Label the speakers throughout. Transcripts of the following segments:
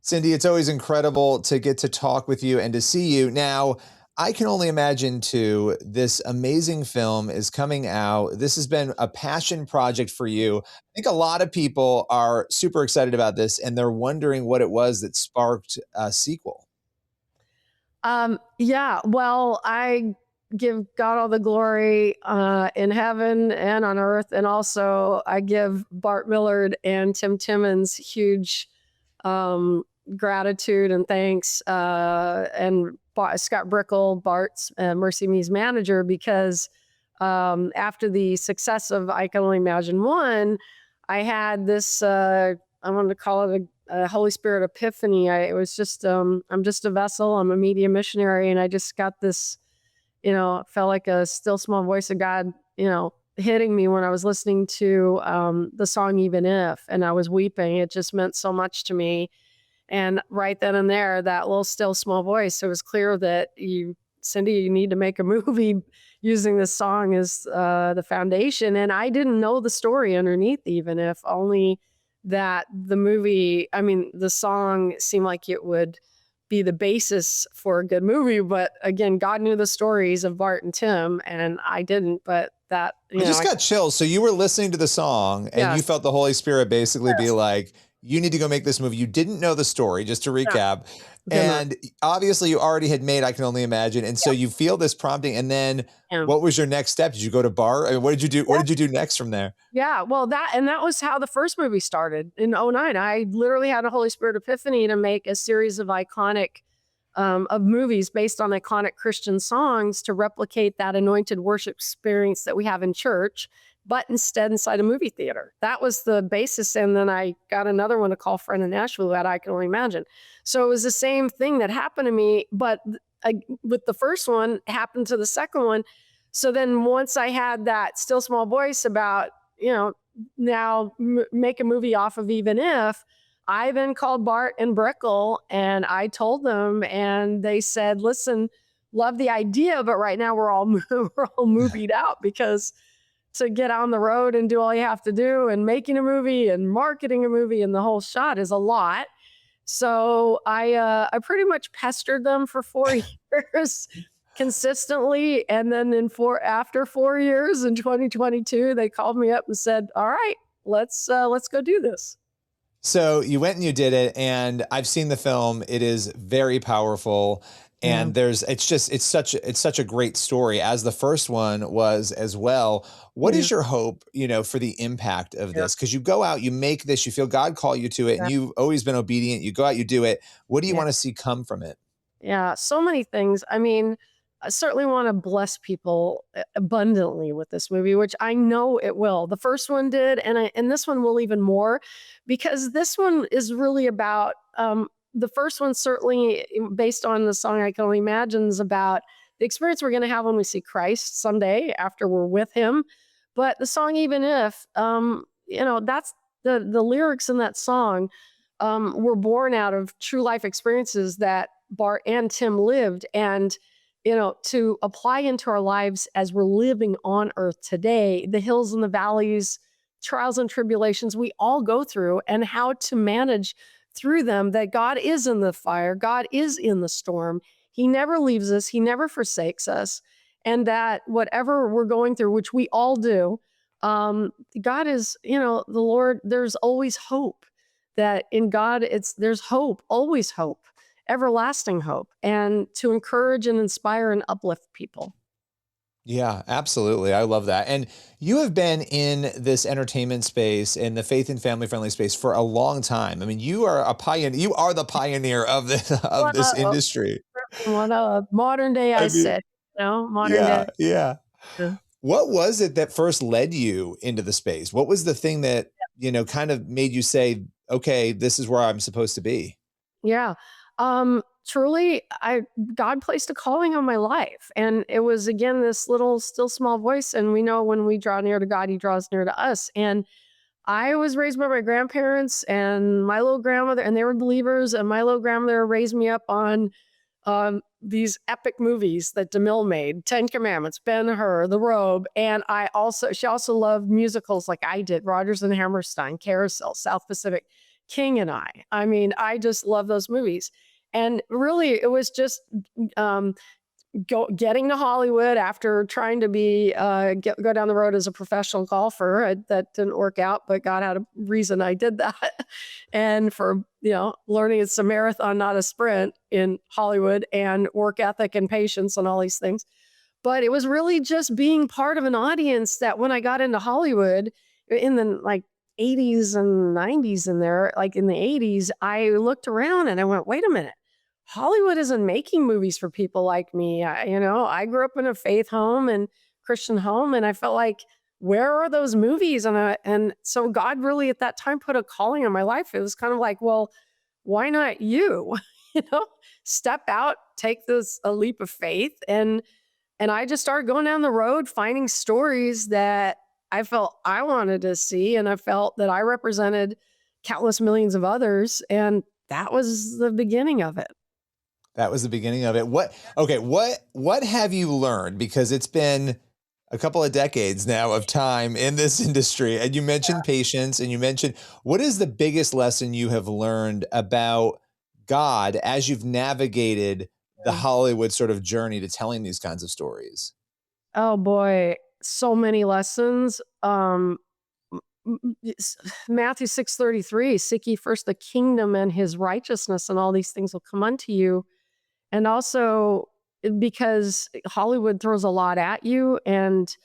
Speaker 1: Cindy, it's always incredible to get to talk with you and to see you. Now, I can only imagine too, this amazing film is coming out. This has been a passion project for you. I think a lot of people are super excited about this and they're wondering what it was that sparked a sequel.
Speaker 2: Yeah, well, I give God all the glory in heaven and on earth. And also, I give Bart Millard and Tim Timmons huge um, gratitude and thanks. And Scott Brickle, Bart's MercyMe's manager, because after the success of I Can Only Imagine 1, I had this, I wanted to call it a Holy Spirit epiphany. It was just, I'm just a vessel, I'm a media missionary, and I just got this, felt like a still small voice of God, hitting me when I was listening to the song Even If, and I was weeping. It just meant so much to me. And right then and there, that little still small voice, it was clear that Cindy, you need to make a movie using this song as the foundation. And I didn't know the story underneath Even If, only that the song seemed like it would be the basis for a good movie. But again, God knew the stories of Bart and Tim, and I didn't. But that,
Speaker 1: I just got chills. So you were listening to the song and you
Speaker 2: yes,
Speaker 1: felt the Holy Spirit basically be
Speaker 2: yes,
Speaker 1: like, you need to go make this movie. You didn't know the story, just to
Speaker 2: yeah,
Speaker 1: recap.
Speaker 2: didn't,
Speaker 1: And obviously you already had made I Can Only Imagine. And so
Speaker 2: yeah,
Speaker 1: you feel this prompting. And then
Speaker 2: yeah.
Speaker 1: what was your next step? Did you go to Bart? I mean, what did you do? What
Speaker 2: Yeah.
Speaker 1: did you do next from there?
Speaker 2: Yeah, well, that was how the first movie started in '09. I literally had a Holy Spirit epiphany to make a series of iconic of movies based on iconic Christian songs to replicate that anointed worship experience that we have in church, but instead inside a movie theater. That was the basis. And then I got another one to call friend in Nashville that I can only imagine. So it was the same thing that happened to me, but with the first one happened to the second one. So then once I had that still small voice about, now make a movie off of Even If, I then called Bart and Brickle and I told them, and they said, listen, love the idea, but right now we're all movied out, because to get on the road and do all you have to do and making a movie and marketing a movie and the whole shot is a lot. So I pretty much pestered them for 4 years consistently, and then after 4 years in 2022, they called me up and said, "All right, let's go do this."
Speaker 1: So you went and you did it, and I've seen the film. It is very powerful,
Speaker 2: Yeah,
Speaker 1: and it's such a great story, as the first one was as well. What
Speaker 2: yeah,
Speaker 1: is your hope, for the impact of
Speaker 2: yeah,
Speaker 1: this? Because you go out, you make this, you feel God call you to it, and
Speaker 2: yeah,
Speaker 1: you've always been obedient. You go out, you do it. What do you
Speaker 2: yeah.
Speaker 1: want to see come from it?
Speaker 2: Yeah, so many things. I mean, I certainly want to bless people abundantly with this movie, which I know it will. The first one did, and this one will even more, because this one is really about the first one, certainly based on the song I Can Only Imagine, is about the experience we're going to have when we see Christ someday after we're with Him. But the song Even If, that's the lyrics in that song were born out of true life experiences that Bart and Tim lived, and to apply into our lives as we're living on earth today, the hills and the valleys, trials and tribulations we all go through, and how to manage through them, that God is in the fire, God is in the storm. He never leaves us, He never forsakes us, and that whatever we're going through, which we all do, God is, the Lord, there's always hope. That in God, there's hope, always hope, everlasting hope, and to encourage and inspire and uplift people.
Speaker 1: Yeah, absolutely. I love that. And you have been in this entertainment space, in the faith and family friendly space, for a long time. I mean, you are a pioneer. You are the pioneer of this of
Speaker 2: What
Speaker 1: this
Speaker 2: a
Speaker 1: industry.
Speaker 2: what a modern day I
Speaker 1: I mean,
Speaker 2: said, modern
Speaker 1: yeah,
Speaker 2: day.
Speaker 1: yeah.
Speaker 2: Yeah.
Speaker 1: What was it that first led you into the space? What was the thing that, kind of made you say, okay, this is where I'm supposed to be?
Speaker 2: Yeah. Truly, God placed a calling on my life. And it was, again, this little still small voice. And we know when we draw near to God, He draws near to us. And I was raised by my grandparents and my little grandmother, and they were believers. And my little grandmother raised me up on these epic movies that DeMille made, Ten Commandments, Ben-Hur, The Robe. And she also loved musicals like I did, Rodgers and Hammerstein, Carousel, South Pacific. King and I mean, I just love those movies. And really, it was just um, getting to Hollywood after trying to go down the road as a professional golfer. That didn't work out, but God had a reason I did that. And for, learning it's a marathon, not a sprint in Hollywood, and work ethic and patience and all these things. But it was really just being part of an audience that when I got into Hollywood in the like 80s and 90s in there, like in the 80s, I looked around and I went, wait a minute. Hollywood isn't making movies for people like me. I grew up in a faith home and Christian home, and I felt like, where are those movies? And so God really at that time put a calling on my life. It was kind of like, well, why not you? you know, Step out, take this a leap of faith, and I just started going down the road, finding stories that I felt I wanted to see, and I felt that I represented countless millions of others, and that was the beginning of it.
Speaker 1: That was the beginning of it. What have you learned? Because it's been a couple of decades now of time in this industry. And you mentioned patience, and you mentioned, what is the biggest lesson you have learned about God as you've navigated the Hollywood sort of journey to telling these kinds of stories?
Speaker 2: Oh boy, so many lessons. Matthew 6:33, seek ye first the kingdom and his righteousness, and all these things will come unto you. And also because Hollywood throws a lot at you, and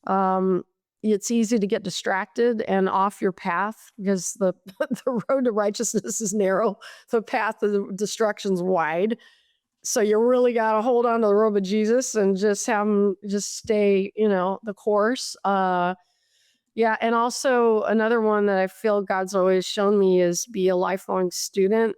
Speaker 2: um, it's easy to get distracted and off your path because the the road to righteousness is narrow, the path of destruction's wide. So you really got to hold on to the robe of Jesus and just have him just stay, the course. Yeah, and also another one that I feel God's always shown me is be a lifelong student.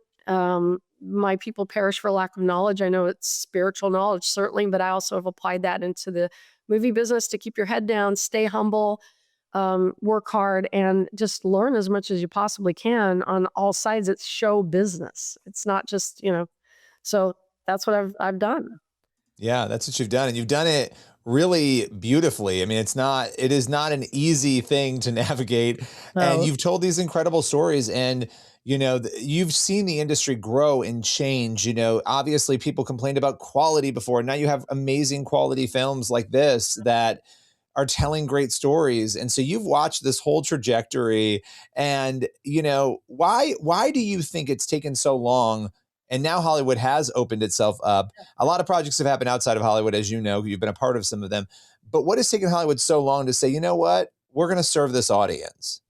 Speaker 2: My people perish for lack of knowledge. I know it's spiritual knowledge, certainly, but I also have applied that into the movie business to keep your head down, stay humble, work hard, and just learn as much as you possibly can on all sides. It's show business. It's not just, so that's what I've done.
Speaker 1: Yeah, that's what you've done. And you've done it really beautifully. I mean, it is not an easy thing to navigate. And
Speaker 2: So
Speaker 1: you've told these incredible stories, and, you've seen the industry grow and change. Obviously people complained about quality before. Now you have amazing quality films like this that are telling great stories. And so you've watched this whole trajectory, and, why do you think it's taken so long? And now Hollywood has opened itself up. A lot of projects have happened outside of Hollywood, as you know, you've been a part of some of them. But what has taken Hollywood so long to say, you know what, we're going to serve this audience?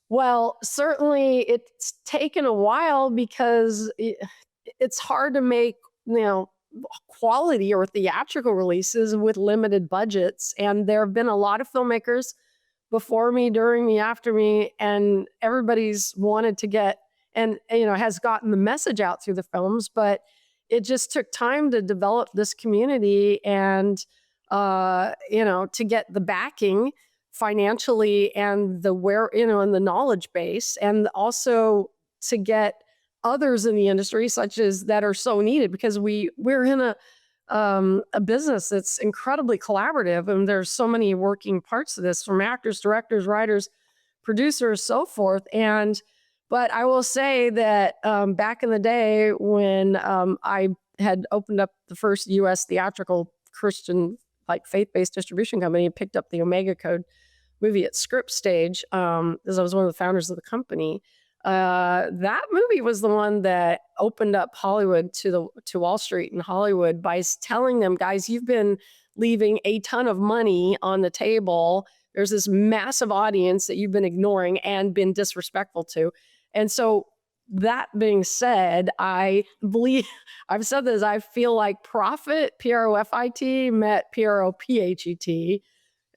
Speaker 2: well, certainly it's taken a while because it's hard to make, quality or theatrical releases with limited budgets. And there have been a lot of filmmakers before me, during me, after me, and everybody's wanted to get and has gotten the message out through the films, but it just took time to develop this community and to get the backing financially and and the knowledge base, and also to get others in the industry such as that are so needed, because we're in a business that's incredibly collaborative, and there's so many working parts of this, from actors, directors, writers, producers, so forth. But I will say that back in the day when I had opened up the first U.S. theatrical Christian, like faith-based distribution company, and picked up the Omega Code movie at script stage, as I was one of the founders of the company. That movie was the one that opened up Hollywood to Wall Street and Hollywood by telling them, guys, you've been leaving a ton of money on the table. There's this massive audience that you've been ignoring and been disrespectful to. And so, that being said, I believe I've said this, I feel like profit, PROFIT, met PROPHET,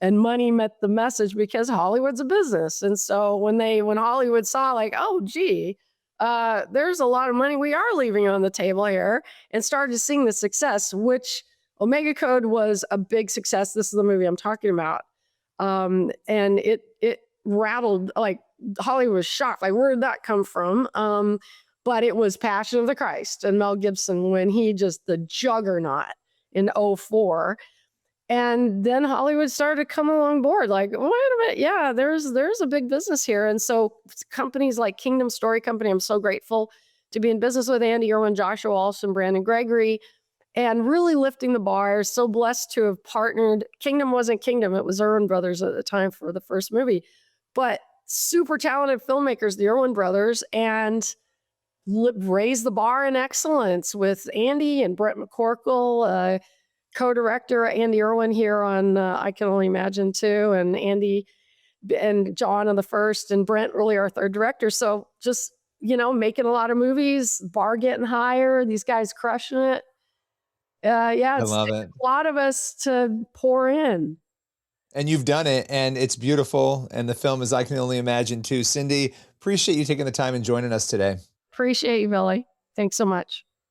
Speaker 2: and money met the message, because Hollywood's a business. And so when Hollywood saw, like, oh gee, there's a lot of money we are leaving on the table here, and started seeing the success, which Omega Code was a big success. This is the movie I'm talking about. And it rattled, like, Hollywood was shocked, like, where did that come from? But it was Passion of the Christ and Mel Gibson, when he just the juggernaut in '04. And then Hollywood started to come along board, like, wait a minute, yeah, there's a big business here. And so companies like Kingdom Story Company, I'm so grateful to be in business with Andy Irwin, Joshua Olson, Brandon Gregory, and really lifting the bar. So blessed to have partnered. Kingdom wasn't Kingdom, it was Irwin Brothers at the time for the first movie, but super talented filmmakers, the Irwin Brothers, and raised the bar in excellence with Andy and Brett McCorkle, co-director Andy Irwin here on I Can Only Imagine too, and Andy and John on the first, and Brent really our third director. So just, making a lot of movies, bar getting higher, these guys crushing it. Yeah,
Speaker 1: I
Speaker 2: it's
Speaker 1: love
Speaker 2: taken
Speaker 1: it.
Speaker 2: a lot of us to pour in.
Speaker 1: And you've done it, and it's beautiful. And the film is I Can Only Imagine too. Cindy, appreciate you taking the time and joining us today.
Speaker 2: Appreciate you, Billy. Thanks so much.